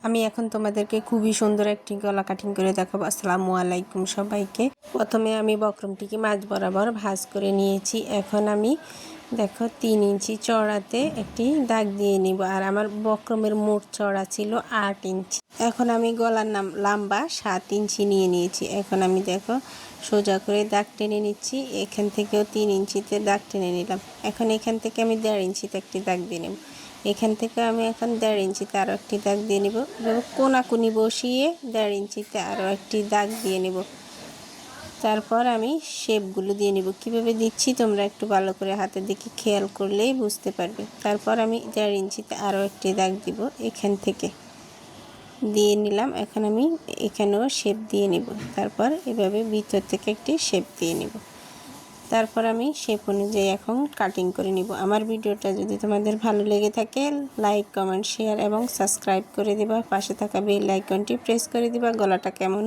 আমি এখন তোমাদেরকে খুবই সুন্দর একটি গলা কাটিং করে দেখাবো। আসসালামু আলাইকুম সবাইকে। প্রথমে আমি বক্রমটিকে মাঝ বরাবর ভাঁজ করে নিয়েছি। এখন আমি দেখো 3 ইঞ্চি চওড়াতে একটি দাগ দিয়ে নিব। আর আমার বক্রমের মোট চওড়া ছিল 8 ইঞ্চি। এখন আমি গলার লম্বা 7 ইঞ্চি নিয়ে নিয়েছি। এখন আমি দেখো সোজা করে দাগ টেনে নিচ্ছি। এখান থেকেও 3 ইঞ্চিতে দাগ টেনে নিলাম। এখন এখান থেকে আমি 1.5 ইঞ্চিতে একটি দাগ দিয়ে নেব। এখান থেকে আমি এখন 1.5 ইঞ্চিতে আরও একটি দাগ দিয়ে নিব। কোনাকুনি বসিয়ে 1.5 ইঞ্চিতে আরও একটি দাগ দিয়ে নেব। তারপর আমি শেপগুলো দিয়ে নিব। কিভাবে দিচ্ছি তোমরা একটু ভালো করে হাতের দিকে খেয়াল করলেই বুঝতে পারবে। তারপর আমি 1.5 ইঞ্চিতে আরও একটি দাগ দিব। এখান থেকে দিয়ে নিলাম। এখন আমি এখানেও শেপ দিয়ে নিব। তারপর এভাবে ভিতর থেকে একটি শেপ দিয়ে নিব। তারপর আমি শেপ অনুযায়ী এখন কাটিং করে নিব। আমার ভিডিওটা যদি তোমাদের ভালো লেগে থাকে লাইক, কমেন্ট, শেয়ার এবং সাবস্ক্রাইব করে দিবা। পাশে থাকা বেল আইকনটি প্রেস করে দিবা। গলাটা কেমন